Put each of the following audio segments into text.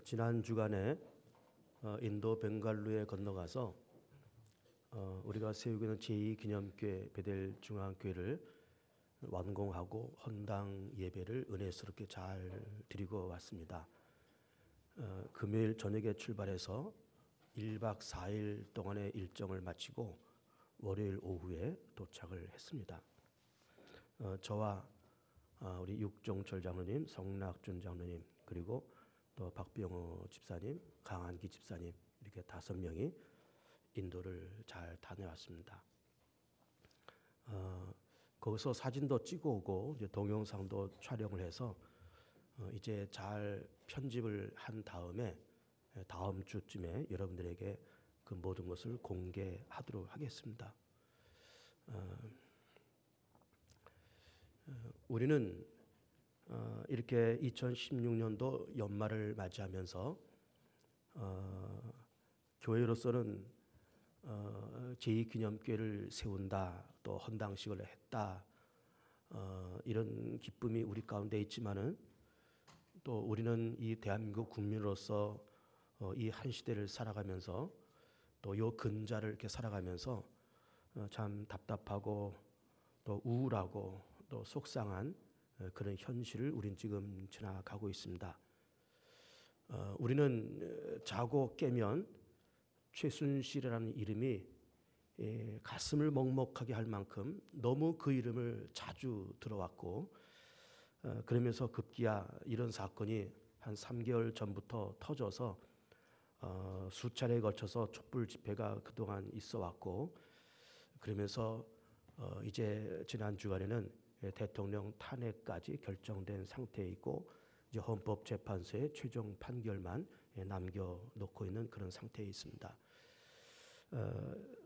지난 주간에 인도 벵갈루에 건너가서 우리가 세우고 있는 제2기념교회 베델 중앙교회를 완공하고 헌당 예배를 은혜스럽게 잘 드리고 왔습니다. 금요일 저녁에 출발해서 1박 4일 동안의 일정을 마치고 월요일 오후에 도착을 했습니다. 저와 우리 육종철 장로님, 성낙준 장로님, 그리고 또 박병호 집사님, 강한기 집사님 이렇게 5명이 인도를 잘 다녀왔습니다. 거기서 사진도 찍어오고 이제 동영상도 촬영을 해서 이제 잘 편집을 한 다음에 다음 주쯤에 여러분들에게 그 모든 것을 공개하도록 하겠습니다. 우리는 이렇게 2016년도 연말을 맞이하면서 교회로서는 제2기념교회를 세운다, 또 헌당식을 했다, 이런 기쁨이 우리 가운데 있지만은 또 우리는 이 대한민국 국민으로서 이 한 시대를 살아가면서 또 요 근자를 이렇게 살아가면서 참 답답하고 또 우울하고 또 속상한 그런 현실을 우린 지금 지나가고 있습니다. 우리는 자고 깨면 최순실이라는 이름이 가슴을 먹먹하게 할 만큼 너무 그 이름을 자주 들어왔고, 그러면서 급기야 이런 사건이 한 3개월 전부터 터져서 수차례에 걸쳐서 촛불 집회가 그동안 있어 왔고, 그러면서 이제 지난 주간에는 대통령 탄핵까지 결정된 상태에 있고, 이제 헌법재판소의 최종 판결만 남겨놓고 있는 그런 상태에 있습니다.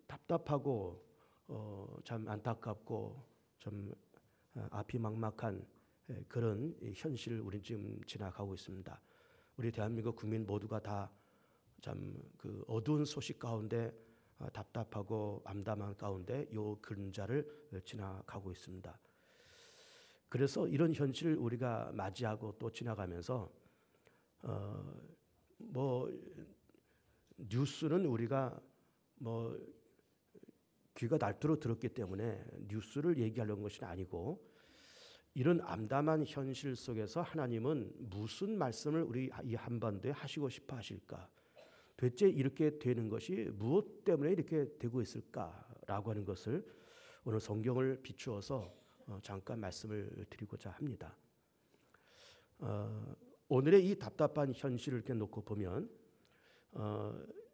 답답하고 참 안타깝고 좀 앞이 막막한 그런 현실을 우리 지금 지나가고 있습니다. 우리 대한민국 국민 모두가 다 참 그 어두운 소식 가운데 답답하고 암담한 가운데 요 근자를 지나가고 있습니다. 그래서 이런 현실을 우리가 맞이하고 또 지나가면서 뉴스는 우리가 귀가 닳도록 들었기 때문에 뉴스를 얘기하려는 것이 아니고, 이런 암담한 현실 속에서 하나님은 무슨 말씀을 우리 이 한반도에 하시고 싶어 하실까? 도대체 이렇게 되는 것이 무엇 때문에 이렇게 되고 있을까라고 하는 것을 오늘 성경을 비추어서 잠깐 말씀을 드리고자 합니다. 오늘의 이 답답한 현실을 이렇게 놓고 보면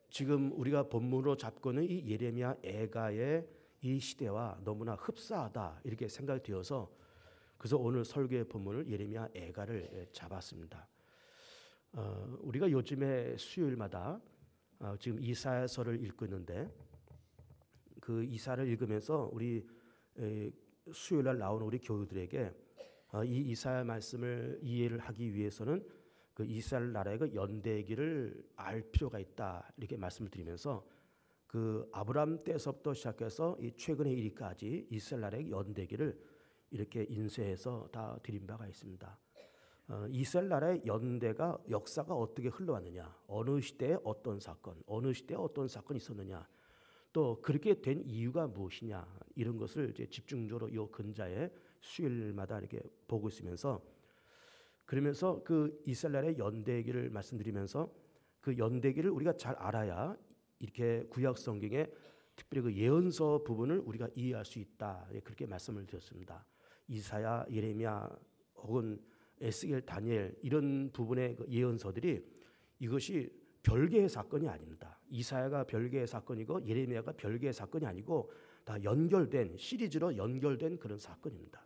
지금 우리가 본문으로 잡고는 이 예레미야 애가의 이 시대와 너무나 흡사하다 이렇게 생각이 되어서, 그래서 오늘 설교의 본문을 예레미야 애가를 잡았습니다. 우리가 요즘에 수요일마다 지금 이사야서를 읽고 있는데, 그 이사를 읽으면서 우리 수요일날 나오는 우리 교우들에게 이 이사야 말씀을 이해를 하기 위해서는 그 이스라엘 나라의 그 연대기를 알 필요가 있다 이렇게 말씀을 드리면서, 그 아브라함 때서부터 시작해서 이 최근에 이르기까지 이스라엘 나라의 연대기를 이렇게 인쇄해서 다 드린 바가 있습니다. 이스라엘 나라의 연대가 역사가 어떻게 흘러왔느냐, 어느 시대에 어떤 사건, 어느 시대에 어떤 사건이 있었느냐, 또 그렇게 된 이유가 무엇이냐, 이런 것을 이제 집중적으로 이 근자에 수요일마다 이렇게 보고 있으면서, 그러면서 그 이스라엘 나라의 연대기를 말씀드리면서 그 연대기를 우리가 잘 알아야 이렇게 구약 성경에 특별히 그 예언서 부분을 우리가 이해할 수 있다, 그렇게 말씀을 드렸습니다. 이사야, 예레미야 혹은 에스겔, 다니엘 이런 부분의 그 예언서들이 이것이 별개의 사건이 아닙니다. 이사야가 별개의 사건이고 예레미야가 별개의 사건이 아니고 다 연결된, 시리즈로 연결된 그런 사건입니다.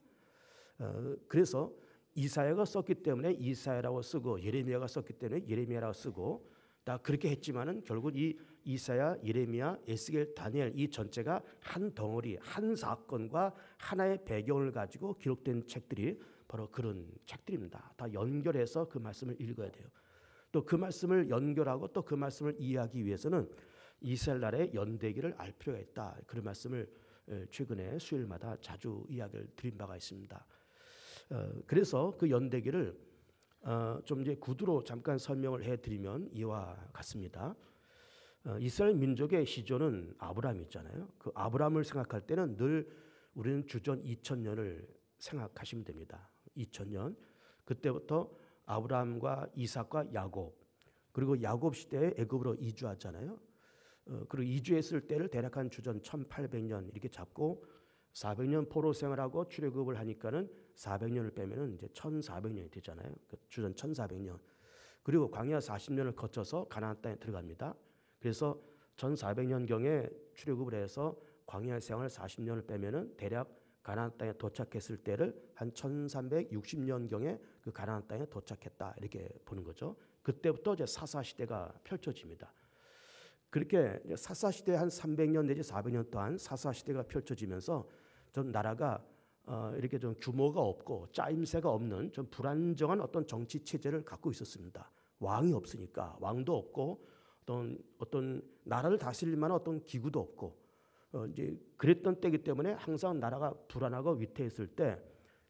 그래서 이사야가 썼기 때문에 이사야라고 쓰고, 예레미야가 썼기 때문에 예레미야라고 쓰고, 다 그렇게 했지만은 결국 이 이사야, 예레미야, 에스겔, 다니엘 이 전체가 한 덩어리, 한 사건과 하나의 배경을 가지고 기록된 책들이 바로 그런 책들입니다. 다 연결해서 그 말씀을 읽어야 돼요. 또 그 말씀을 연결하고 또 그 말씀을 이해하기 위해서는 이스라엘 나라의 연대기를 알 필요가 있다. 그런 말씀을 최근에 수요일마다 자주 이야기를 드린 바가 있습니다. 그래서 그 연대기를 좀 이제 구두로 잠깐 설명을 해드리면 이와 같습니다. 이스라엘 민족의 시조는 아브라함이 있잖아요. 그 아브라함을 생각할 때는 늘 우리는 주전 2000년을 생각하시면 됩니다. 2000년. 그때부터 아브라함과 이삭과 야곱, 그리고 야곱 시대에 애굽으로 이주하잖아요. 그리고 이주했을 때를 대략 한 주전 1800년 이렇게 잡고 400년 포로 생활하고 출애굽을 하니까는 400년을 빼면은 이제 1400년이 되잖아요. 주전 1400년. 그리고 광야 40년을 거쳐서 가나안 땅에 들어갑니다. 그래서 1400년경에 출애굽을 해서 광야 생활 40년을 빼면은 대략 가나안 땅에 도착했을 때를 한 1360년경에 그 가나안 땅에 도착했다 이렇게 보는 거죠. 그때부터 이제 사사 시대가 펼쳐집니다. 그렇게 사사 시대 한 300년 내지 400년 동안 사사 시대가 펼쳐지면서 좀 나라가 이렇게 좀 규모가 없고 짜임새가 없는 좀 불안정한 어떤 정치 체제를 갖고 있었습니다. 왕이 없으니까 왕도 없고 어떤 나라를 다스릴 만한 어떤 기구도 없고 이제 그랬던 때이기 때문에 항상 나라가 불안하고 위태했을 때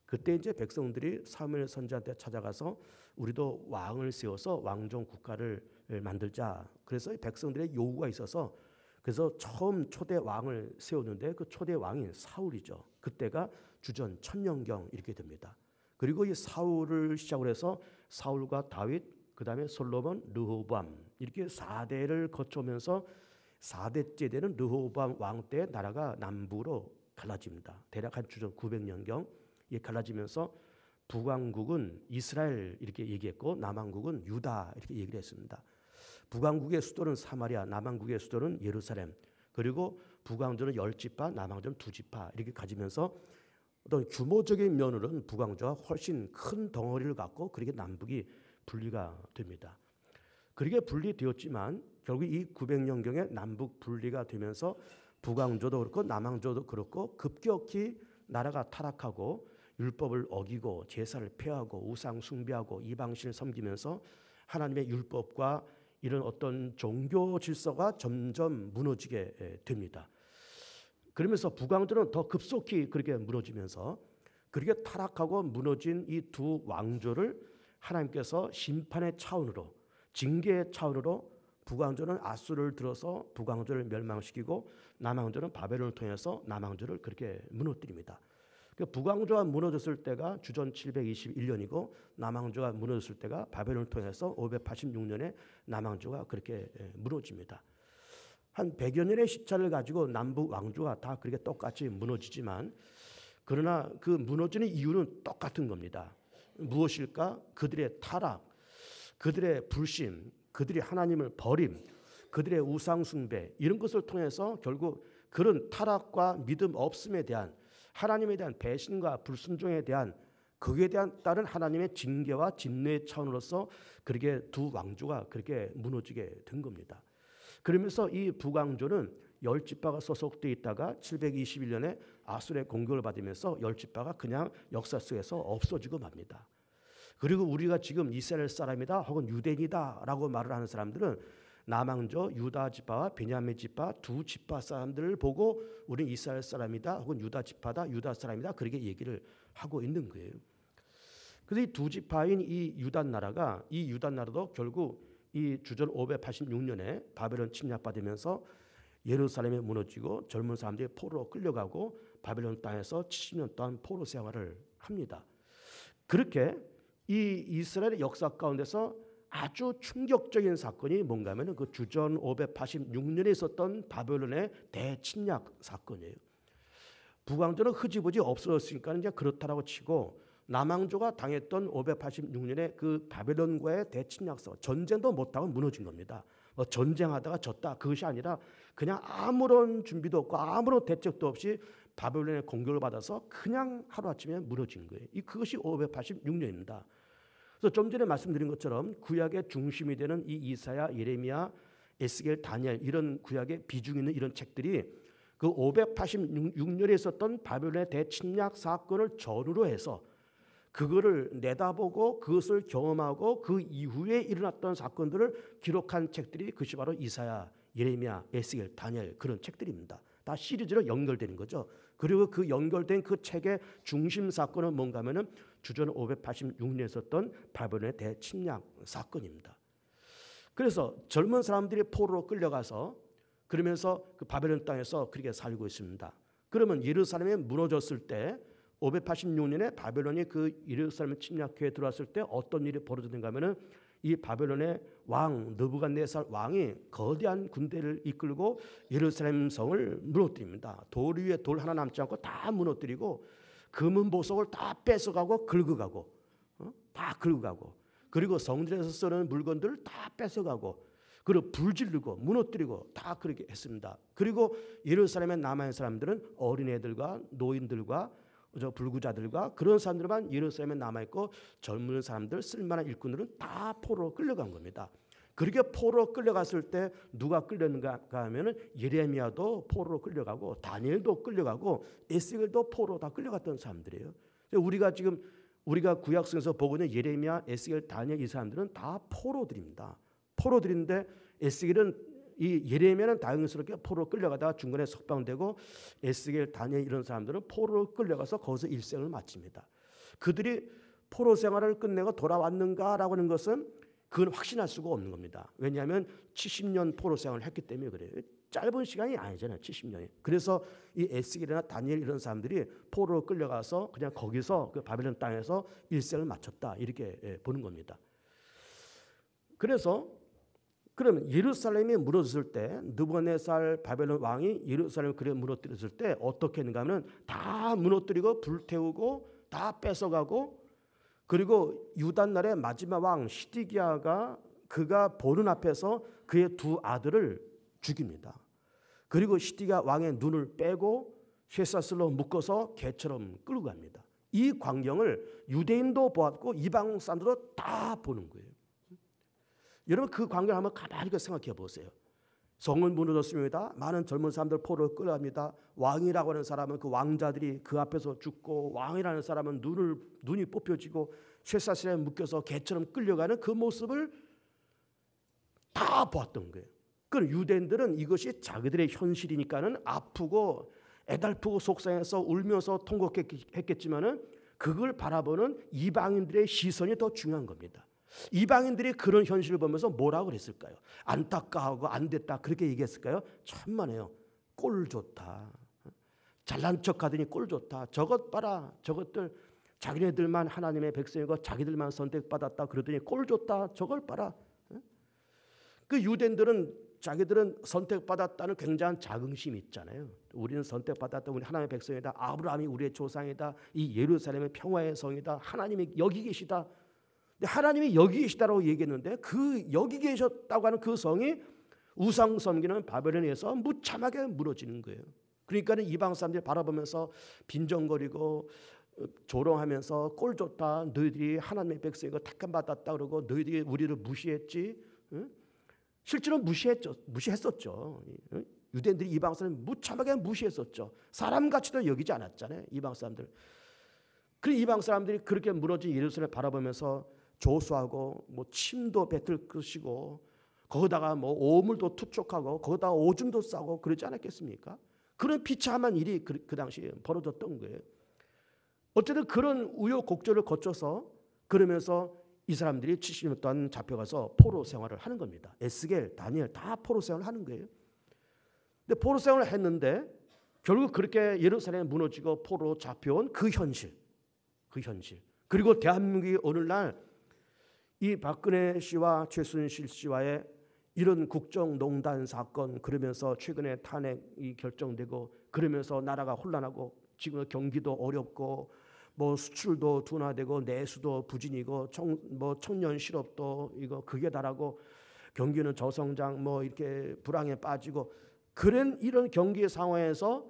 그때 이제 백성들이 사무엘 선지자한테 찾아가서 우리도 왕을 세워서 왕정 국가를 만들자. 그래서 백성들의 요구가 있어서 그래서 처음 초대 왕을 세웠는데 그 초대 왕인 사울이죠. 그때가 주전 1000년경 이렇게 됩니다. 그리고 이 사울을 시작으로 해서 사울과 다윗, 그다음에 솔로몬, 르호보암 이렇게 4대를 거쳐오면서 4대째 되는 르호보암 왕 때 나라가 남부로 갈라집니다. 대략 한 주전 900년경 갈라지면서 북왕국은 이스라엘 이렇게 얘기했고 남왕국은 유다 이렇게 얘기를 했습니다. 북왕국의 수도는 사마리아, 남왕국의 수도는 예루살렘. 그리고 북왕조는 10지파, 남왕조는 2지파 이렇게 가지면서 어떤 규모적인 면으로는 북왕조가 훨씬 큰 덩어리를 갖고 그렇게 남북이 분리가 됩니다. 그렇게 분리되었지만 결국 이 900년경에 남북 분리가 되면서 북왕조도 그렇고 남왕조도 그렇고 급격히 나라가 타락하고 율법을 어기고 제사를 폐하고 우상 숭배하고 이방신을 섬기면서 하나님의 율법과 이런 어떤 종교 질서가 점점 무너지게 됩니다. 그러면서 북왕조는 더 급속히 그렇게 무너지면서 그렇게 타락하고 무너진 이 두 왕조를 하나님께서 심판의 차원으로 징계의 차원으로 북왕조는 아수르를 들어서 북왕조를 멸망시키고 남왕조는 바벨론을 통해서 남왕조를 그렇게 무너뜨립니다. 북왕조가 무너졌을 때가 주전 721년이고 남왕조가 무너졌을 때가 바벨론을 통해서 586년에 남왕조가 그렇게 무너집니다. 한 100여 년의 시차를 가지고 남북 왕조가 다 그렇게 똑같이 무너지지만 그러나 그 무너지는 이유는 똑같은 겁니다. 무엇일까? 그들의 타락, 그들의 불신, 그들이 하나님을 버림, 그들의 우상 숭배 이런 것을 통해서 결국 그런 타락과 믿음 없음에 대한 하나님에 대한 배신과 불순종에 대한 거기에 대한 따른 하나님의 징계와 진노의 차원으로서 그렇게 두 왕조가 그렇게 무너지게 된 겁니다. 그러면서 이 북왕조는 10지파가 소속되어 있다가 721년에 아수르의 공격을 받으면서 10지파가 그냥 역사 속에서 없어지고 맙니다. 그리고 우리가 지금 이스라엘 사람이다 혹은 유대인이다 라고 말을 하는 사람들은 남왕조 유다 지파와 베냐민 지파 두 지파 사람들을 보고 우리는 이스라엘 사람이다 혹은 유다 지파다 유다 사람이다 그렇게 얘기를 하고 있는 거예요. 그래서 이 두 지파인 이 유다 나라도 결국 이 주전 586년에 바벨론 침략받으면서 예루살렘에 무너지고 젊은 사람들이 포로로 끌려가고 바벨론 땅에서 70년 동안 포로 생활을 합니다. 그렇게 이 이스라엘의 역사 가운데서 아주 충격적인 사건이 뭔가 하면 그 주전 586년에 있었던 바벨론의 대침략 사건이에요. 북왕조는 흐지부지 없어졌으니까 이제 그렇다라고 치고 남왕조가 당했던 586년에 그 바벨론과의 대침략서 전쟁도 못하고 무너진 겁니다. 전쟁하다가 졌다 그것이 아니라 그냥 아무런 준비도 없고 아무런 대책도 없이 바벨론의 공격을 받아서 그냥 하루아침에 무너진 거예요. 그것이 586년입니다. 그래서 좀 전에 말씀드린 것처럼 구약의 중심이 되는 이 이사야, 예레미야, 에스겔, 다니엘 이런 구약의 비중 있는 이런 책들이 그 586년에 있었던 바벨론의 대침략 사건을 전후로 해서 그거를 내다보고 그것을 경험하고 그 이후에 일어났던 사건들을 기록한 책들이 그것이 바로 이사야, 예레미야, 에스겔, 다니엘 그런 책들입니다. 다 시리즈로 연결되는 거죠. 그리고 그 연결된 그 책의 중심 사건은 뭔가 하면은 주전 586년에 있었던 바벨론의 대침략 사건입니다. 그래서 젊은 사람들이 포로로 끌려가서 그러면서 그 바벨론 땅에서 그렇게 살고 있습니다. 그러면 예루살렘이 무너졌을 때 586년에 바벨론이 그 예루살렘을 침략해 들어왔을 때 어떤 일이 벌어졌는가 하면은 이 바벨론의 왕 느부갓네살 왕이 거대한 군대를 이끌고 예루살렘 성을 무너뜨립니다. 돌 위에 돌 하나 남지 않고 다 무너뜨리고 금은 보석을 다 뺏어가고 긁어가고 다 긁어가고 그리고 성전에서 쓰는 물건들을 다 뺏어가고 그리고 불 지르고 무너뜨리고 다 그렇게 했습니다. 그리고 예루살렘에 남아있는 사람들은 어린애들과 노인들과 저 불구자들과 그런 사람들만 예루살렘에 남아있고 젊은 사람들 쓸만한 일꾼들은 다 포로로 끌려간 겁니다. 그렇게 포로로 끌려갔을 때 누가 끌렸는가 하면은 예레미야도 포로로 끌려가고 다니엘도 끌려가고 에스겔도 포로로 다 끌려갔던 사람들이에요. 우리가 구약성에서 보고 있는 예레미야, 에스겔, 다니엘 이 사람들은 다 포로들입니다. 포로들인데 에스겔은 이 예레미야는 다행스럽게 포로로 끌려가다가 중간에 석방되고 에스겔, 다니엘 이런 사람들은 포로로 끌려가서 거기서 일생을 마칩니다. 그들이 포로 생활을 끝내고 돌아왔는가라고 하는 것은 그건 확신할 수가 없는 겁니다. 왜냐하면 70년 포로 생활을 했기 때문에 그래요. 짧은 시간이 아니잖아요. 70년이. 그래서 이 에스겔이나 다니엘 이런 사람들이 포로로 끌려가서 그냥 거기서 그 바벨론 땅에서 일생을 마쳤다 이렇게 보는 겁니다. 그래서 그러면 예루살렘이 무너졌을 때 느부갓네살 바벨론 왕이 예루살렘을 그래 무너뜨렸을 때 어떻게 했는가 하면 다 무너뜨리고 불태우고 다 뺏어가고 그리고 유다날의 마지막 왕 시드기야가 그가 보는 앞에서 그의 두 아들을 죽입니다. 그리고 시드기야 왕의 눈을 빼고 쇠사슬로 묶어서 개처럼 끌고 갑니다. 이 광경을 유대인도 보았고 이방 사람들도 다 보는 거예요. 여러분 그 광경을 한번 가만히 생각해 보세요. 성은 무너졌습니다. 많은 젊은 사람들 포로로 끌어갑니다. 왕이라고 하는 사람은 그 왕자들이 그 앞에서 죽고 왕이라는 사람은 눈이 뽑혀지고 쇠사슬에 묶여서 개처럼 끌려가는 그 모습을 다 보았던 거예요. 그 유대인들은 이것이 자기들의 현실이니까는 아프고 애달프고 속상해서 울면서 통곡했겠지만은 그걸 바라보는 이방인들의 시선이 더 중요한 겁니다. 이방인들이 그런 현실을 보면서 뭐라고 그랬을까요? 안타까워하고 안 됐다 그렇게 얘기했을까요? 천만에요. 꼴 좋다. 잘난 척하더니 꼴 좋다. 저것 봐라. 저것들 자기네들만 하나님의 백성이고 자기들만 선택받았다 그러더니 꼴 좋다. 저걸 봐라. 그 유대인들은 자기들은 선택받았다는 굉장한 자긍심이 있잖아요. 우리는 선택받았다. 우리 하나님의 백성이다. 아브라함이 우리의 조상이다. 이 예루살렘의 평화의 성이다. 하나님이 여기 계시다. 하나님이 여기 계시다라고 얘기했는데 그 여기 계셨다고 하는 그 성이 우상 섬기는 바벨론에서 무참하게 무너지는 거예요. 그러니까는 이방 사람들이 바라보면서 빈정거리고 조롱하면서 꼴 좋다. 너희들이 하나님의 백성이고 택함 받았다 그러고 너희들이 우리를 무시했지. 응? 실제로 무시했었죠. 유대인들이 이방 사람을 무참하게 무시했었죠. 사람같이도 여기지 않았잖아요. 이방 사람들. 그 이방 사람들이 그렇게 무너진 예루살렘을 바라보면서 조수하고 뭐 침도 뱉을 것이고 거기다가 뭐 오물도 투척하고 거기다가 오줌도 싸고 그러지 않았겠습니까? 그런 비참한 일이 그 당시에 벌어졌던 거예요. 어쨌든 그런 우여곡절을 거쳐서 그러면서 이 사람들이 70년 동안 잡혀가서 포로 생활을 하는 겁니다. 에스겔, 다니엘 다 포로 생활을 하는 거예요. 근데 포로 생활을 했는데 결국 그렇게 예루살렘이 무너지고 포로로 잡혀온 그 현실 그리고 대한민국이 오늘날 이 박근혜 씨와 최순실 씨와의 이런 국정농단 사건 그러면서 최근에 탄핵이 결정되고 그러면서 나라가 혼란하고 지금 경기도 어렵고 뭐 수출도 둔화되고 내수도 부진이고 청년 실업도 이거 극에 달하고 경기는 저성장 뭐 이렇게 불황에 빠지고 그런 이런 경기 상황에서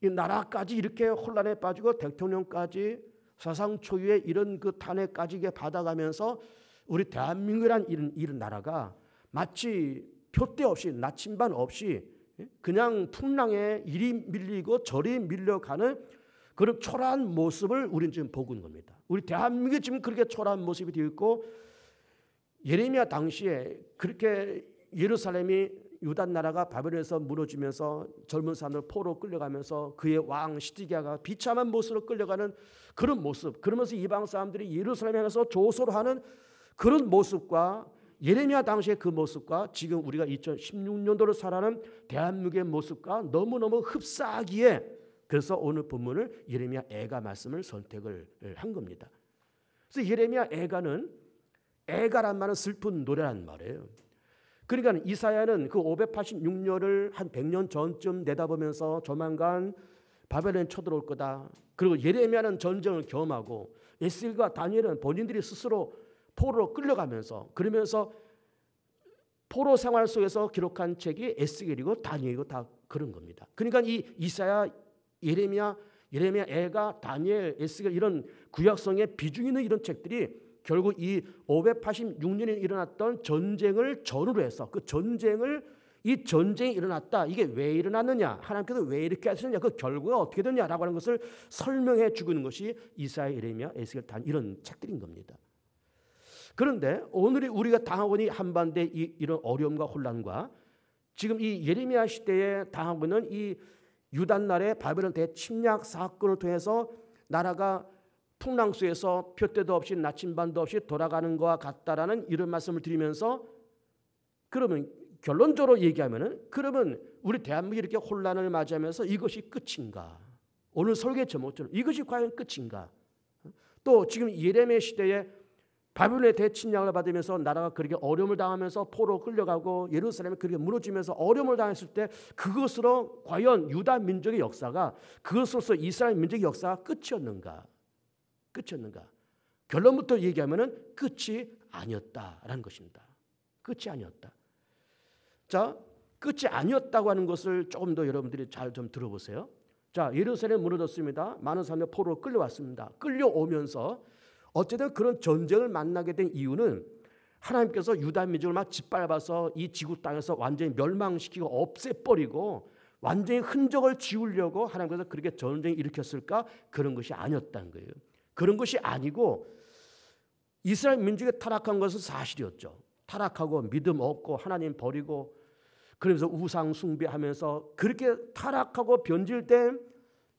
이 나라까지 이렇게 혼란에 빠지고 대통령까지 사상 초유의 이런 그 탄핵까지 받아가면서 우리 대한민국이란 이런 나라가 마치 표대 없이 나침반 없이 그냥 풍랑에 이리 밀리고 저리 밀려가는 그런 초라한 모습을 우리는 지금 보고 있는 겁니다. 우리 대한민국이 지금 그렇게 초라한 모습이 되어 있고 예레미야 당시에 그렇게 예루살렘이 유다 나라가 바벨론에서 무너지면서 젊은 사람들 포로 끌려가면서 그의 왕 시드기야가 비참한 모습으로 끌려가는 그런 모습, 그러면서 이방 사람들이 예루살렘에 향해서 조소를 하는 그런 모습과 예레미야 당시의 그 모습과 지금 우리가 2016년도를 살아가는 대한민국의 모습과 너무너무 흡사하기에 그래서 오늘 본문을 예레미야 애가 말씀을 선택을 한 겁니다. 그래서 예레미야 애가는 애가란 말은 슬픈 노래란 말이에요. 그러니까 이사야는 그 586년을 한 100년 전쯤 내다보면서 조만간 바벨론에 쳐들어올 거다. 그리고 예레미야는 전쟁을 경험하고 에스겔과 다니엘은 본인들이 스스로 포로로 끌려가면서 그러면서 포로 생활 속에서 기록한 책이 에스겔이고 다니엘이고 다 그런 겁니다. 그러니까 이 이사야, 예레미야 애가, 다니엘, 에스겔 이런 구약성의 비중 있는 이런 책들이 결국 이 586년에 일어났던 전쟁을 전후로 해서 그 이 전쟁이 일어났다. 이게 왜 일어났느냐? 하나님께서 왜 이렇게 하시느냐? 그 결과가 어떻게 되느냐라고 하는 것을 설명해 주고 있는 것이 이사야, 예레미야, 에스겔, 다니엘 이런 책들인 겁니다. 그런데 오늘 우리가 당하고 있는 한반대 이런 어려움과 혼란과 지금 이 예레미야 시대에 당하고 있는 이 유다 나라의 바벨론 대침략 사건을 통해서 나라가 풍랑수에서 표대도 없이 나침반도 없이 돌아가는 것과 같다라는 이런 말씀을 드리면서 그러면 결론적으로 얘기하면은 그러면 우리 대한민국이 이렇게 혼란을 맞이하면서 이것이 끝인가? 오늘 설교의 제목처럼 이것이 과연 끝인가? 또 지금 예레미야 시대에 바벨론의 대침략을 받으면서 나라가 그렇게 어려움을 당하면서 포로 끌려가고 예루살렘이 그렇게 무너지면서 어려움을 당했을 때 그것으로 과연 유다 민족의 역사가 그것으로서 이스라엘 민족의 역사가 끝이었는가? 결론부터 얘기하면은 끝이 아니었다라는 것입니다. 끝이 아니었다. 자, 끝이 아니었다고 하는 것을 조금 더 여러분들이 잘 좀 들어보세요. 자, 예루살렘 무너졌습니다. 많은 사람들이 포로로 끌려왔습니다. 끌려오면서 어쨌든 그런 전쟁을 만나게 된 이유는 하나님께서 유다 민족을 막 짓밟아서 이 지구 땅에서 완전히 멸망시키고 없애버리고 완전히 흔적을 지우려고 하나님께서 그렇게 전쟁을 일으켰을까? 그런 것이 아니었다는 거예요. 그런 것이 아니고 이스라엘 민족이 타락한 것은 사실이었죠. 타락하고 믿음 없고 하나님 버리고 그러면서 우상 숭배하면서 그렇게 타락하고 변질된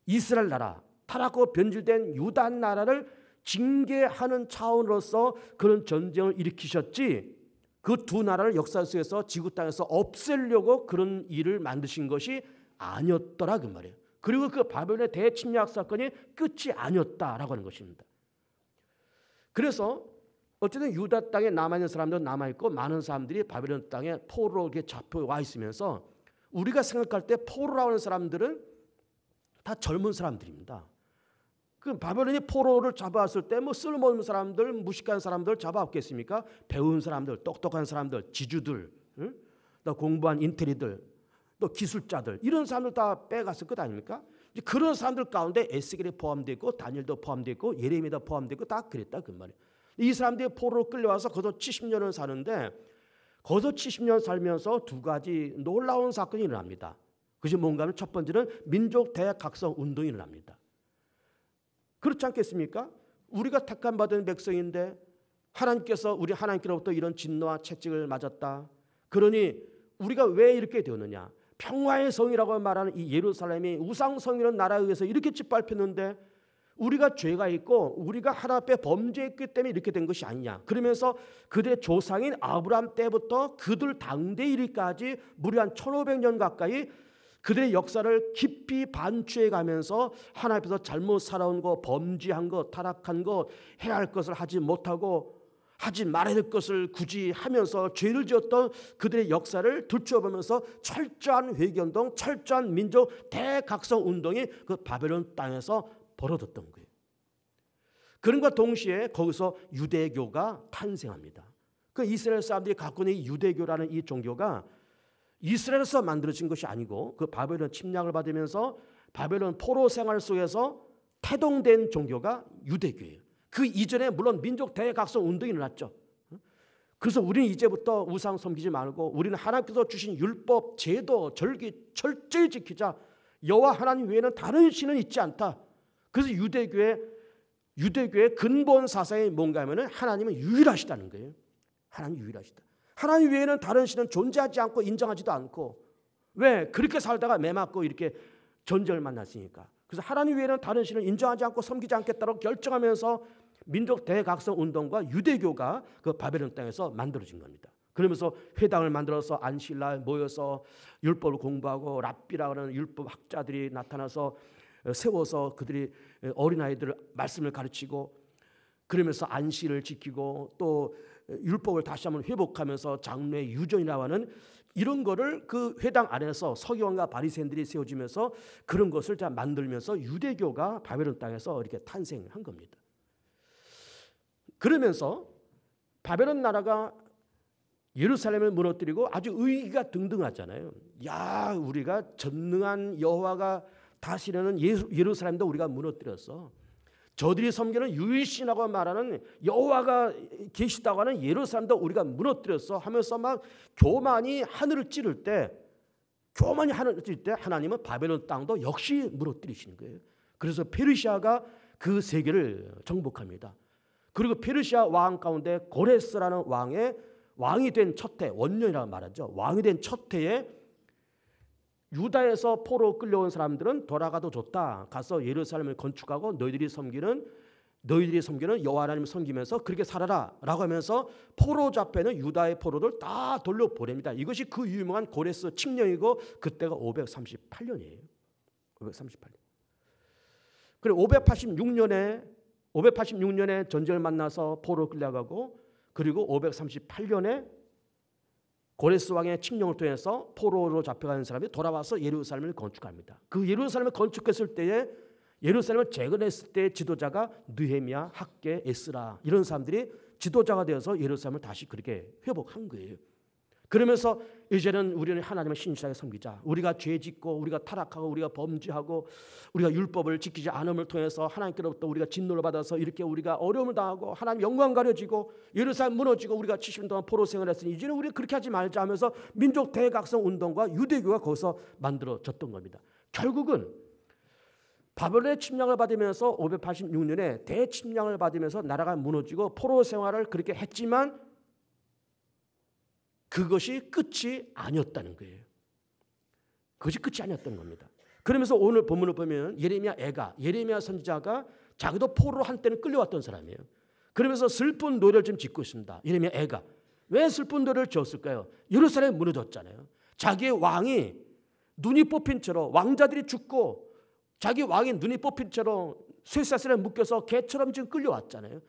이스라엘 나라, 타락하고 변질된 유다 나라를 징계하는 차원으로서 그런 전쟁을 일으키셨지 그 두 나라를 역사 속에서 지구 땅에서 없애려고 그런 일을 만드신 것이 아니었더라 그 말이에요. 그리고 그 바벨론의 대침략 사건이 끝이 아니었다라고 하는 것입니다. 그래서 어쨌든 유다 땅에 남아있는 사람들은 남아있고 많은 사람들이 바벨론 땅에 포로로 이렇게 잡혀와 있으면서 우리가 생각할 때 포로라고 하는 사람들은 다 젊은 사람들입니다. 그 바벨론이 포로를 잡아왔을 때 뭐 쓸모없는 사람들, 무식한 사람들 잡아왔겠습니까? 배운 사람들, 똑똑한 사람들, 지주들, 응? 또 공부한 인테리들, 또 기술자들 이런 사람들 다 빼갔을 것 아닙니까? 이제 그런 사람들 가운데 에스겔이 포함되어 있고 다니엘도 포함되어 있고 예레미야도 포함되어 있고 다 그랬다 그 말이에요. 이 사람들이 포로로 끌려와서 거기서 70년을 사는데 거기서 70년 살면서 두 가지 놀라운 사건이 일어납니다. 그것이 뭔가 하면 첫 번째는 민족 대각성 운동이 일어납니다. 그렇지 않겠습니까? 우리가 택함 받은 백성인데 하나님께서 우리 하나님께로부터 이런 진노와 채찍을 맞았다. 그러니 우리가 왜 이렇게 되었느냐? 평화의 성이라고 말하는 이 예루살렘이 우상성이라는 나라에 의해서 이렇게 짓밟혔는데 우리가 죄가 있고 우리가 하나님 앞에 범죄했기 때문에 이렇게 된 것이 아니냐. 그러면서 그들의 조상인 아브라함 때부터 그들 당대 이르기까지 무려 한 1500년 가까이 그들의 역사를 깊이 반추해 가면서 하나님 앞에서 잘못 살아온 거, 범죄한 거, 타락한 거, 해야 할 것을 하지 못하고 하지 말아야 될 것을 굳이 하면서 죄를 지었던 그들의 역사를 들춰보면서 철저한 회개운동, 철저한 민족 대각성 운동이 그 바벨론 땅에서 벌어졌던 거예요. 그런과 동시에 거기서 유대교가 탄생합니다. 그 이스라엘 사람들이 갖고 있는 이 유대교라는 이 종교가 이스라엘에서 만들어진 것이 아니고 그 바벨론 침략을 받으면서 바벨론 포로 생활 속에서 태동된 종교가 유대교예요. 그 이전에 물론 민족 대각성 운동이 일어났죠. 그래서 우리는 이제부터 우상 섬기지 말고 우리는 하나님께서 주신 율법, 제도, 절기 철저히 지키자. 여호와 하나님 외에는 다른 신은 있지 않다. 그래서 유대교의 근본 사상이 뭔가 하면은 하나님은 유일하시다는 거예요. 하나님 유일하시다. 하나님 외에는 다른 신은 존재하지 않고 인정하지도 않고, 왜? 그렇게 살다가 매 맞고 이렇게 전쟁을 만났으니까. 그래서 하나님 외에는 다른 신을 인정하지 않고 섬기지 않겠다고 결정하면서 민족 대각성 운동과 유대교가 그 바벨론 땅에서 만들어진 겁니다. 그러면서 회당을 만들어서 안식일날 모여서 율법을 공부하고 랍비라는 율법 학자들이 나타나서 세워서 그들이 어린아이들 말씀을 가르치고, 그러면서 안식일을 지키고 또 율법을 다시 한번 회복하면서 장로의 유전이라고 하는 이런 거를 그 회당 안에서 서기관과 바리새인들이 세워지면서 그런 것을 다 만들면서 유대교가 바벨론 땅에서 이렇게 탄생한 겁니다. 그러면서 바벨론 나라가 예루살렘을 무너뜨리고 아주 의기가 등등하잖아요. 야, 우리가 전능한 여호와가 다스리는 예루살렘도 우리가 무너뜨렸어. 저들이 섬기는 유일신이라고 말하는 여호와가 계시다고 하는 예루살렘도 우리가 무너뜨렸어 하면서 막 교만이 하늘을 찌를 때, 하나님은 바벨론 땅도 역시 무너뜨리시는 거예요. 그래서 페르시아가 그 세계를 정복합니다. 그리고 페르시아 왕 가운데 고레스라는 왕이 된 첫 해, 원년이라고 말하죠. 왕이 된 첫 해에 유다에서 포로 끌려온 사람들은 돌아가도 좋다. 가서 예루살렘을 건축하고 너희들이 섬기는 여호와 하나님을 섬기면서 그렇게 살아라 라고 하면서 포로 잡혀있는 유다의 포로들 다 돌려보냅니다. 이것이 그 유명한 고레스 칙령이고 그때가 538년이에요. 538년. 그리고 586년에 전쟁을 만나서 포로 끌려가고, 그리고 538년에 고레스 왕의 칙령을 통해서 포로로 잡혀가는 사람이 돌아와서 예루살렘을 건축합니다. 그 예루살렘을 건축했을 때에, 예루살렘을 재건했을 때의 지도자가 느헤미야, 학개, 에스라 이런 사람들이 지도자가 되어서 예루살렘을 다시 그렇게 회복한 거예요. 그러면서 이제는 우리는 하나님을 신실하게 섬기자. 우리가 죄짓고 우리가 타락하고 우리가 범죄하고 우리가 율법을 지키지 않음을 통해서 하나님께로부터 우리가 진노를 받아서 이렇게 우리가 어려움을 당하고 하나님 영광 가려지고 예루살렘 무너지고 우리가 70년 동안 포로 생활했으니 이제는 우리 그렇게 하지 말자 하면서 민족 대각성 운동과 유대교가 거기서 만들어졌던 겁니다. 결국은 바벨론의 침략을 받으면서 586년에 대침략을 받으면서 나라가 무너지고 포로 생활을 그렇게 했지만 그것이 끝이 아니었다는 거예요. 그것이 끝이 아니었던 겁니다. 그러면서 오늘 본문을 보면 예레미야 선지자가 자기도 포로로 한때는 끌려왔던 사람이에요. 그러면서 슬픈 노래를 좀 짓고 있습니다. 예레미야 애가. 왜 슬픈 노래를 지었을까요? 예루살렘이 무너졌잖아요. 자기의 왕이 눈이 뽑힌 채로, 왕자들이 죽고 자기 왕이 눈이 뽑힌 채로 쇠사슬에 묶여서 개처럼 지금 끌려왔잖아요.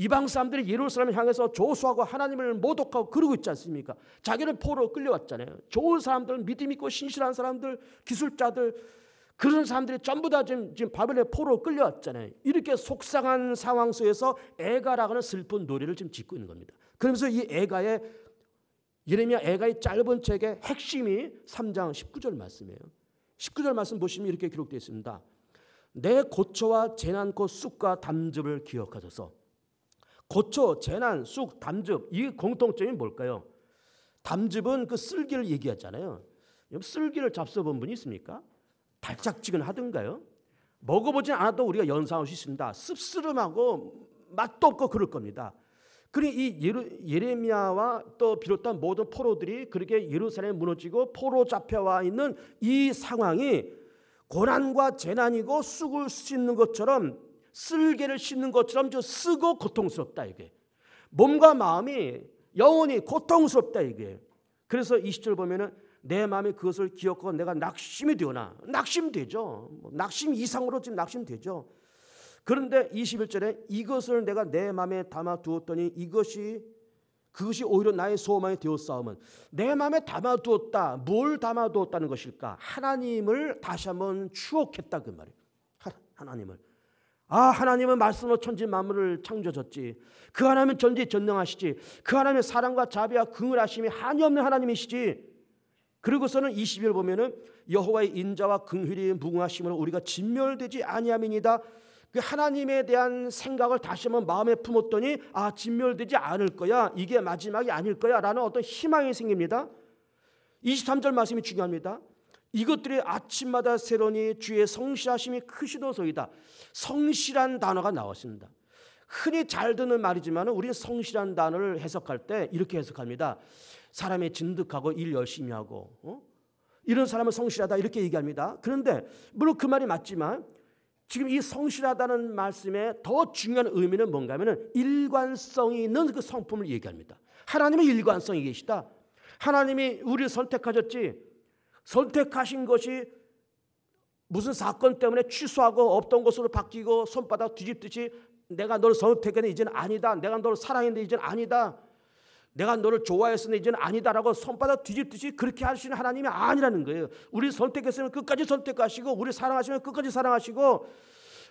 이방 사람들이 예루살렘을 향해서 조소하고 하나님을 모독하고 그러고 있지 않습니까? 자기는 포로로 끌려왔잖아요. 좋은 사람들, 믿음 있고 신실한 사람들, 기술자들, 그런 사람들이 전부 다 지금 바벨론의 포로로 끌려왔잖아요. 이렇게 속상한 상황 속에서 애가라고 하는 슬픈 노래를 지금 짓고 있는 겁니다. 그러면서 이 예레미야 애가의 짧은 책의 핵심이 3장 19절 말씀이에요. 19절 말씀 보시면 이렇게 기록되어 있습니다. 내 고초와 재난 곧 쑥과 담즙을 기억하소서. 고초, 재난, 쑥, 담즙, 이 공통점이 뭘까요? 담즙은 그 쓸기를 얘기하잖아요. 쓸기를 잡숴본 분이 있습니까? 달짝지근하던가요? 먹어보진 않아도 우리가 연상할 수 있습니다. 씁쓸하고 맛도 없고 그럴 겁니다. 그리고 이 예레미야와 또 비롯한 모든 포로들이 그렇게 예루살렘에 무너지고 포로 잡혀와 있는 이 상황이 고난과 재난이고 쑥을 씻는 것처럼, 쓸개를 씻는 것처럼 좀 쓰고 고통스럽다 이게. 몸과 마음이 영원히 고통스럽다 이게. 그래서 20절 보면은 내 마음이 그것을 기억하고 내가 낙심이 되거나, 낙심되죠. 낙심 이상으로 지금 낙심되죠. 그런데 21절에 이것을 내가 내 마음에 담아두었더니 그것이 오히려 나의 소망이 되었사오면, 내 마음에 담아두었다. 뭘 담아두었다는 것일까? 하나님을 다시 한번 추억했다 그 말이에요. 하나님을. 하나님은 말씀으로 천지 만물을 창조하셨지. 그 하나님은 전지전능하시지. 그 하나님의 사랑과 자비와 긍휼하심이 한이 없는 하나님이시지. 그리고서는 20절 보면은 여호와의 인자와 긍휼이 무궁하심으로 우리가 진멸되지 아니함이니이다. 그 하나님에 대한 생각을 다시 한번 마음에 품었더니 진멸되지 않을 거야. 이게 마지막이 아닐 거야 라는 어떤 희망이 생깁니다. 23절 말씀이 중요합니다. 이것들이 아침마다 새로니 주의 성실하심이 크시도소이다. 성실한 단어가 나왔습니다. 흔히 잘 듣는 말이지만 우리는 성실한 단어를 해석할 때 이렇게 해석합니다. 사람이 진득하고 일 열심히 하고 이런 사람은 성실하다 이렇게 얘기합니다. 그런데 물론 그 말이 맞지만 지금 이 성실하다는 말씀의 더 중요한 의미는 뭔가 하면 일관성이 있는 그 성품을 얘기합니다. 하나님은 일관성이 계시다. 하나님이 우리를 선택하셨지 선택하신 것이 무슨 사건 때문에 취소하고 없던 곳으로 바뀌고 손바닥 뒤집듯이 내가 너를 선택했는데 이제는 아니다. 내가 너를 사랑했는데 이제는 아니다. 내가 너를 좋아했었는데 이제는 아니다라고 손바닥 뒤집듯이 그렇게 하시는 하나님이 아니라는 거예요. 우리 선택했으면 끝까지 선택하시고 우리 사랑하시면 끝까지 사랑하시고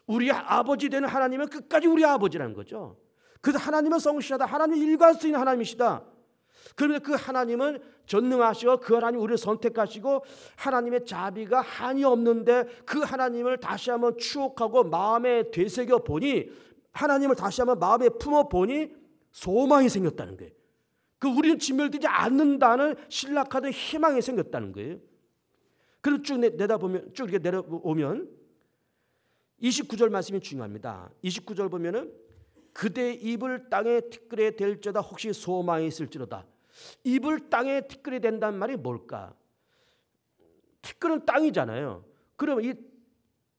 우리 아버지 되는 하나님은 끝까지 우리 아버지라는 거죠. 그래서 하나님은 성실하다. 하나님은 일관성 있는 하나님이시다. 그런데 그 하나님은 전능하시고 그 하나님 우리를 선택하시고 하나님의 자비가 한이 없는데 그 하나님을 다시 한번 추억하고 마음에 되새겨 보니 하나님을 다시 한번 마음에 품어 보니 소망이 생겼다는 거예요. 그 우리는 진멸되지 않는다는 신락하던 희망이 생겼다는 거예요. 그리고 쭉 내다보면 쭉 이렇게 내려오면 29절 말씀이 중요합니다. 29절 보면은 그대 입을 땅에 티끌에 댈지어다 혹시 소망이 있을지로다. 입을 땅에 티끌이 된다는 말이 뭘까? 티끌은 땅이잖아요. 그러면 이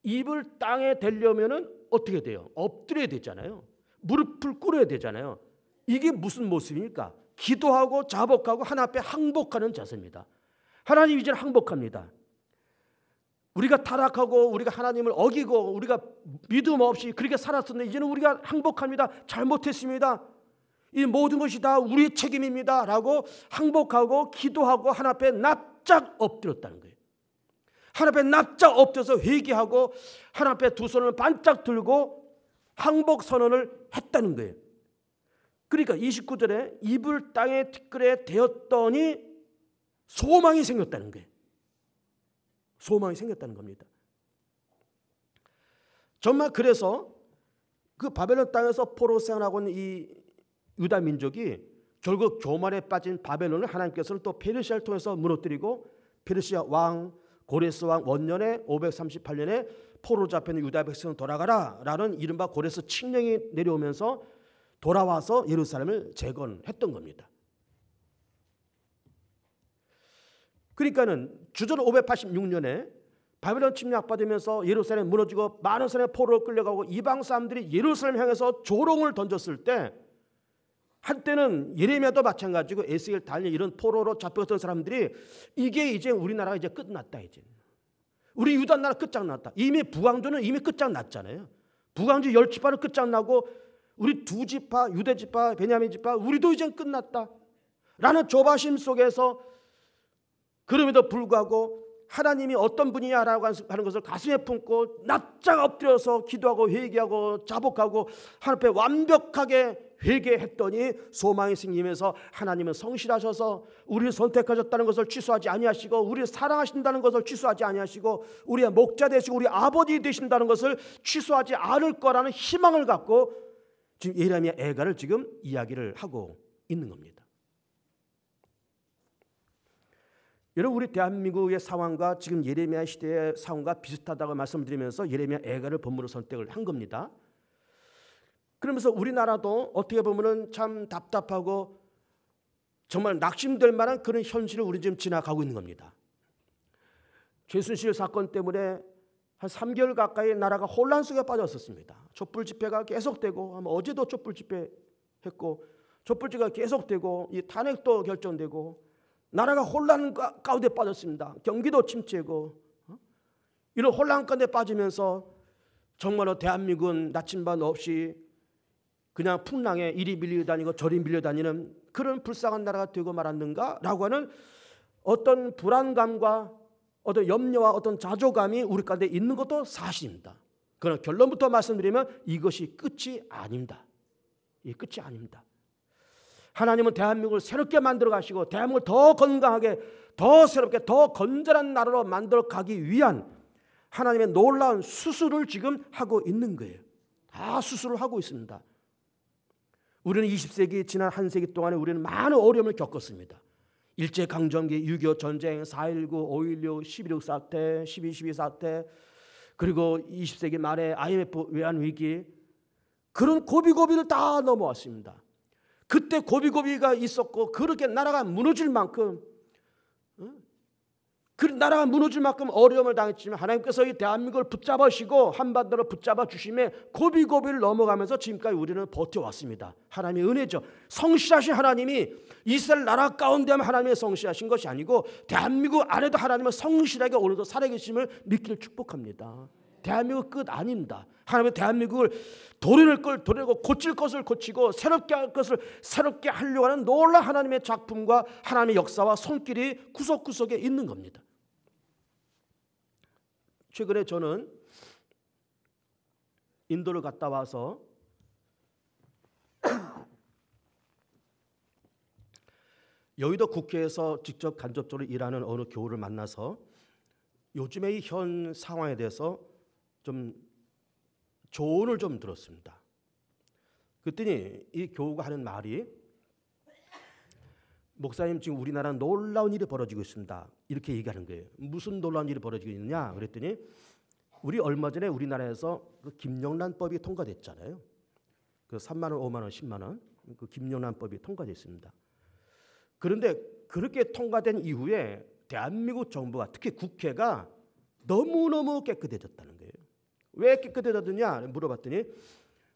입을 땅에 대려면은 어떻게 돼요? 엎드려야 되잖아요. 무릎을 꿇어야 되잖아요. 이게 무슨 모습입니까? 기도하고 자복하고 하나님 앞에 항복하는 자세입니다. 하나님 이제는 항복합니다. 우리가 타락하고 우리가 하나님을 어기고 우리가 믿음 없이 그렇게 살았었는데 이제는 우리가 항복합니다. 잘못했습니다. 이 모든 것이 다 우리의 책임입니다. 라고 항복하고 기도하고 하나님 앞에 납작 엎드렸다는 거예요. 하나님 앞에 납작 엎드려서 회개하고 하나님 앞에 두 손을 반짝 들고 항복 선언을 했다는 거예요. 그러니까 29절에 입을 땅에 티끌에 대었더니 소망이 생겼다는 거예요. 소망이 생겼다는 겁니다. 정말 그래서 그 바벨론 땅에서 포로 생활하고 있는 이 유다 민족이 결국 교만에 빠진 바벨론을 하나님께서는 또 페르시아를 통해서 무너뜨리고 페르시아 왕 고레스 왕 원년에 538년에 포로 잡혀있는 유다 백성은 돌아가라 라는 이른바 고레스 칙령이 내려오면서 돌아와서 예루살렘을 재건했던 겁니다. 그러니까는 주전 586년에 바벨론 침략받으면서 예루살렘 무너지고 많은 사람이 포로로 끌려가고 이방 사람들이 예루살렘 향해서 조롱을 던졌을 때 한때는 예레미야도 마찬가지고 에스겔 다니엘 이런 포로로 잡혔던 사람들이 이게 이제 우리나라가 이제 끝났다 이제. 우리 유다 나라 끝장났다. 이미 북왕조는 이미 끝장났잖아요. 북왕조 10지파는 끝장나고 우리 두 지파 유대 지파 베냐민 지파 우리도 이제 끝났다. 라는 조바심 속에서 그럼에도 불구하고 하나님이 어떤 분이냐라고 하는 것을 가슴에 품고 납작 엎드려서 기도하고 회개하고 자복하고 하나님 앞에 완벽하게 회개했더니 소망이 생기면서 하나님은 성실하셔서 우리를 선택하셨다는 것을 취소하지 아니하시고 우리를 사랑하신다는 것을 취소하지 아니하시고 우리의 목자 되시고 우리 아버지 되신다는 것을 취소하지 않을 거라는 희망을 갖고 지금 예레미야 애가를 지금 이야기를 하고 있는 겁니다. 여러분 우리 대한민국의 상황과 지금 예레미야 시대의 상황과 비슷하다고 말씀드리면서 예레미야 애가를 본문으로 선택을 한 겁니다. 그러면서 우리나라도 어떻게 보면은 참 답답하고 정말 낙심될 만한 그런 현실을 우리 지금 지나가고 있는 겁니다. 최순실 사건 때문에 한 3개월 가까이 나라가 혼란 속에 빠졌었습니다. 촛불 집회가 계속되고 어제도 촛불 집회했고 촛불 집회가 계속되고 이 탄핵도 결정되고 나라가 혼란 가운데 빠졌습니다. 경기도 침체고 이런 혼란 가운데 빠지면서 정말로 대한민국은 나침반 없이 그냥 풍랑에 이리 밀려다니고 저리 밀려다니는 그런 불쌍한 나라가 되고 말았는가라고 하는 어떤 불안감과 어떤 염려와 어떤 자조감이 우리 가운데 있는 것도 사실입니다. 그러나 결론부터 말씀드리면 이것이 끝이 아닙니다. 이 끝이 아닙니다. 하나님은 대한민국을 새롭게 만들어 가시고 대한민국을 더 건강하게 더 새롭게 더 건전한 나라로 만들어 가기 위한 하나님의 놀라운 수술을 지금 하고 있는 거예요. 다 수술을 하고 있습니다. 우리는 20세기 지난 한 세기 동안에 우리는 많은 어려움을 겪었습니다. 일제강점기, 6.25 전쟁, 4.19, 5.16, 11.6 사태, 12.12 사태 그리고 20세기 말에 IMF 외환위기 그런 고비고비를 다 넘어왔습니다. 그때 고비고비가 있었고 그렇게 나라가 무너질 만큼 그 나라가 무너질 만큼 어려움을 당했지만 하나님께서 이 대한민국을 붙잡으시고 한반도를 붙잡아 주심에 고비고비를 넘어가면서 지금까지 우리는 버텨왔습니다. 하나님의 은혜죠. 성실하신 하나님이 이스라엘 나라 가운데 하나님의 성실하신 것이 아니고 대한민국 안에도 하나님은 성실하게 오늘도 살아계심을 믿기를 축복합니다. 대한민국 끝 아닙니다. 하나님은 대한민국을 도려낼 걸 도려내고 고칠 것을 고치고 새롭게 할 것을 새롭게 하려고 하는 놀라운 하나님의 작품과 하나님의 역사와 손길이 구석구석에 있는 겁니다. 최근에 저는 인도를 갔다 와서 여의도 국회에서 직접 간접적으로 일하는 어느 교우를 만나서 요즘의 이 현 상황에 대해서 좀 조언을 좀 들었습니다. 그랬더니 이 교우가 하는 말이 목사님 지금 우리나라는 놀라운 일이 벌어지고 있습니다. 이렇게 얘기하는 거예요. 무슨 놀라운 일이 벌어지고 있느냐 그랬더니 우리 얼마 전에 우리나라에서 그 김영란법이 통과됐잖아요. 그 3만 원, 5만 원, 10만 원 그 김영란법이 통과됐습니다. 그런데 그렇게 통과된 이후에 대한민국 정부가 특히 국회가 너무너무 깨끗해졌다는 거예요. 왜 깨끗해졌느냐 물어봤더니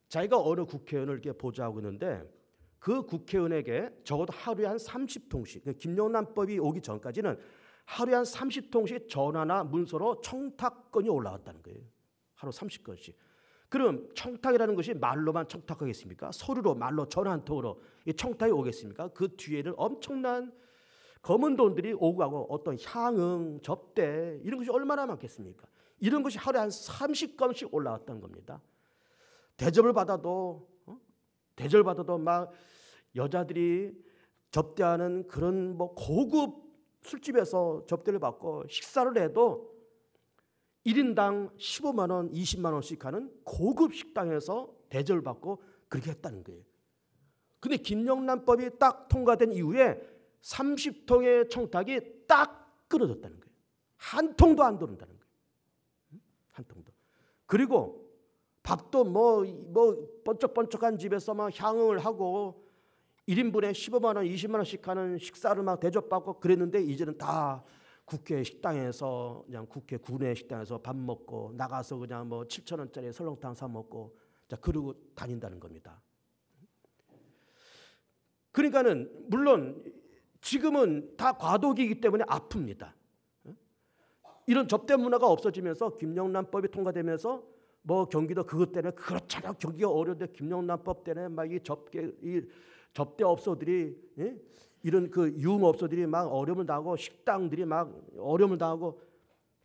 자기가 어느 국회의원을 이렇게 보좌하고 있는데 그 국회의원에게 적어도 하루에 한 30통씩 김영란법이 오기 전까지는 하루에 한 30통씩 전화나 문서로 청탁건이 올라왔다는 거예요. 하루 30건씩. 그럼 청탁이라는 것이 말로만 청탁하겠습니까? 서류로 말로 전화 한 통으로 청탁이 오겠습니까? 그 뒤에는 엄청난 검은 돈들이 오고 가고 어떤 향응, 접대 이런 것이 얼마나 많겠습니까? 이런 것이 하루에 한 30건씩 올라왔다는 겁니다. 대접을 받아도 막 여자들이 접대하는 그런 뭐 고급 술집에서 접대를 받고 식사를 해도 1인당 15만 원, 20만 원씩 하는 고급 식당에서 대접을 받고 그렇게 했다는 거예요. 근데 김영란법이 딱 통과된 이후에 30통의 청탁이 딱 끊어졌다는 거예요. 한 통도 안 들어온다는 거예요. 한 통도. 그리고 밥도 뭐 번쩍번쩍한 집에서 막 향응을 하고 1인분에 15만 원, 20만 원씩 하는 식사를 막 대접받고 그랬는데 이제는 다 국회 식당에서 그냥 국회 구내 식당에서 밥 먹고 나가서 그냥 뭐 7천 원짜리 설렁탕 사 먹고 자 그러고 다닌다는 겁니다. 그러니까는 물론 지금은 다 과도기이기 때문에 아픕니다. 이런 접대 문화가 없어지면서 김영란법이 통과되면서 뭐 경기도 그것 때문에 그렇잖아요. 경기가 어려운데 김영란법 때문에 막 이 접대업소들이 이런 그 유흥업소들이 막 어려움을 당하고 식당들이 막 어려움을 당하고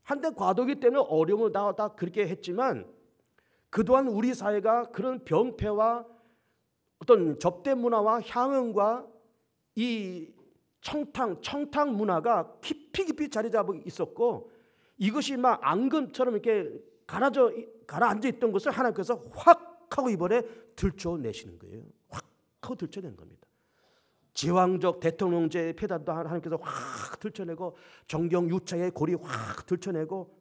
한데 과도기 때문에 어려움을 당하다 그렇게 했지만 그동안 우리 사회가 그런 병폐와 어떤 접대 문화와 향응과 이 청탁 문화가 깊이 자리 잡고 있었고 이것이 막 앙금처럼 이렇게 가라앉아 있던 것을 하나님께서 확 하고 이번에 들춰내시는 거예요. 확 하고 들춰낸 겁니다. 제왕적 대통령제 폐단도 하나님께서 확 들춰내고 정경 유착의 고리 확 들춰내고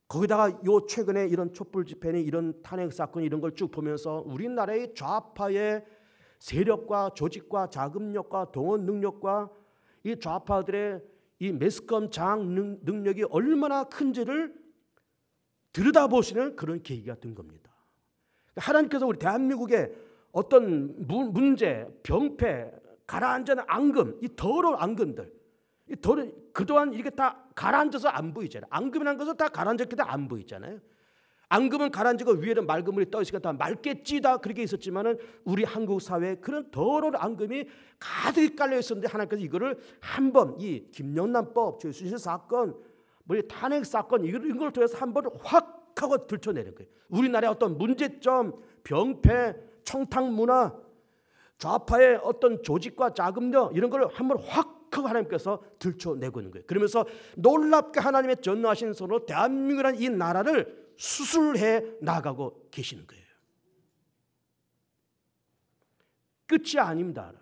거기다가 요 최근에 이런 촛불 집회니 이런 탄핵 사건 이런 걸 쭉 보면서 우리나라의 좌파의 세력과 조직과 자금력과 동원 능력과 이 좌파들의 이 매스컴 장 능력이 얼마나 큰지를 들여다보시는 그런 계기가 된 겁니다. 하나님께서 우리 대한민국의 어떤 문제, 병폐, 가라앉은 앙금, 이 더러운 앙금들, 그동안 이렇게 다 가라앉아서 안 보이잖아요. 앙금이라는 것은 다 가라앉았기 때문에 안 보이잖아요. 앙금은 가라앉고 위에는 맑은 물이 떠 있으니까 다 맑겠지 다 그렇게 있었지만은 우리 한국 사회에 그런 더러운 앙금이 가득 깔려 있었는데 하나님께서 이거를 한번 이 김영란법, 최순실 사건, 뭐 탄핵 사건 이런 걸 통해서 한번 확 하고 들춰내는 거예요. 우리나라의 어떤 문제점, 병폐, 청탁 문화, 좌파의 어떤 조직과 자금력 이런 걸 한번 확 하고 하나님께서 들춰내고 있는 거예요. 그러면서 놀랍게 하나님의 전능하신 손으로 대한민국이라는 이 나라를 수술해 나가고 계시는 거예요. 끝이 아닙니다.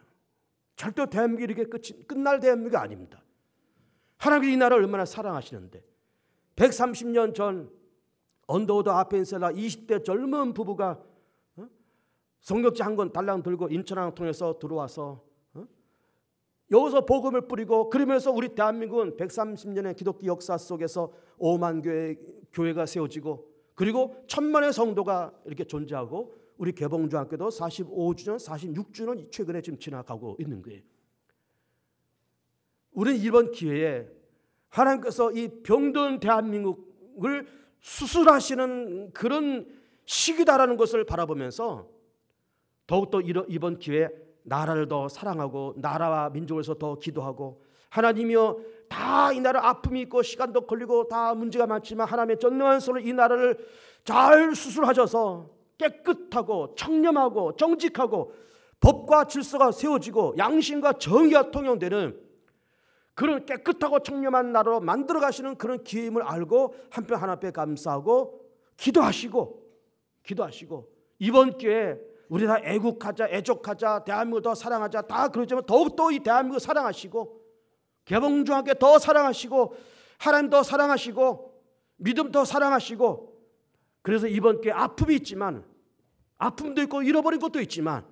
절대 대한민국이 이렇게 끝날 대한민국이 아닙니다. 하나님이 이 나라를 얼마나 사랑하시는데 130년 전 언더우드 아펜셀라 20대 젊은 부부가 성역지 한 권 달랑 들고 인천항 통해서 들어와서 여기서 복음을 뿌리고, 그러면서 우리 대한민국은 130년의 기독교 역사 속에서 5만 개의 교회가 세워지고, 그리고 1000만의 성도가 이렇게 존재하고, 우리 개봉중학교도 45주년, 46주년 최근에 지금 지나가고 있는 거예요. 우리는 이번 기회에 하나님께서 이 병든 대한민국을 수술하시는 그런 시기다라는 것을 바라보면서 더욱더 이번 기회에 나라를 더 사랑하고 나라와 민족을 위해서 더 기도하고, 하나님이여 다 이 나라 아픔이 있고 시간도 걸리고 다 문제가 많지만 하나님의 전능한 손으로 이 나라를 잘 수술하셔서 깨끗하고 청렴하고 정직하고 법과 질서가 세워지고 양심과 정의가 통용되는 그런 깨끗하고 청렴한 나라로 만들어 가시는 그런 기회임을 알고 한편 하나님 앞에 감사하고 기도하시고 이번 기회에 우리 다 애국하자, 애족하자, 대한민국을 더 사랑하자, 다 그러지만 더욱더 이 대한민국을 사랑하시고 개봉중학교 더 사랑하시고 하나님 더 사랑하시고 믿음 더 사랑하시고, 그래서 이번 기회에 아픔이 있지만, 아픔도 있고 잃어버린 것도 있지만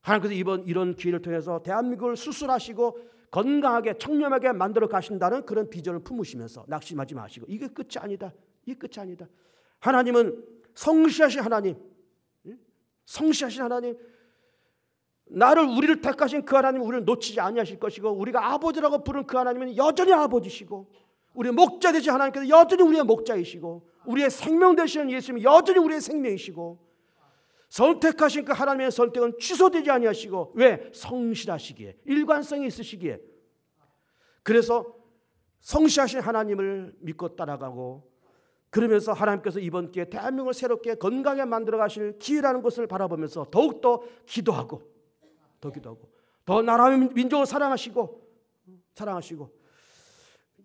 하나님께서 이런 기회를 통해서 대한민국을 수술하시고 건강하게 청렴하게 만들어 가신다는 그런 비전을 품으시면서 낙심하지 마시고, 이게 끝이 아니다. 이게 끝이 아니다. 하나님은 성실하신 하나님, 성실하신 하나님, 우리를 택하신 그 하나님은 우리를 놓치지 아니하실 것이고, 우리가 아버지라고 부른 그 하나님은 여전히 아버지시고, 우리의 목자 되신 하나님께서 여전히 우리의 목자이시고, 우리의 생명 되시는 예수님이 여전히 우리의 생명이시고, 선택하신 그 하나님의 선택은 취소되지 아니하시고, 왜? 성실하시기에, 일관성이 있으시기에. 그래서 성실하신 하나님을 믿고 따라가고, 그러면서 하나님께서 이번 기회에 대한민국을 새롭게 건강하게 만들어 가실 기회라는 것을 바라보면서 더욱더 기도하고 더 나라와 민족을 사랑하시고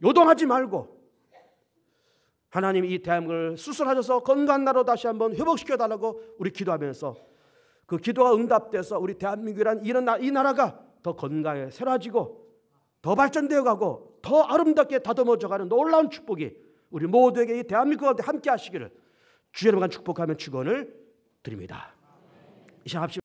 요동하지 말고, 하나님 이 대한민국을 수술하셔서 건강한 나라로 다시 한번 회복시켜달라고 우리 기도하면서, 그 기도가 응답돼서 우리 대한민국이란 이 나라가 더 건강하게 새로워지고 더 발전되어 가고 더 아름답게 다듬어져가는 놀라운 축복이 우리 모두에게 이 대한민국 가운데 함께 하시기를 주 여러분과 축복하며 축원을 드립니다. 이 시간 합시다.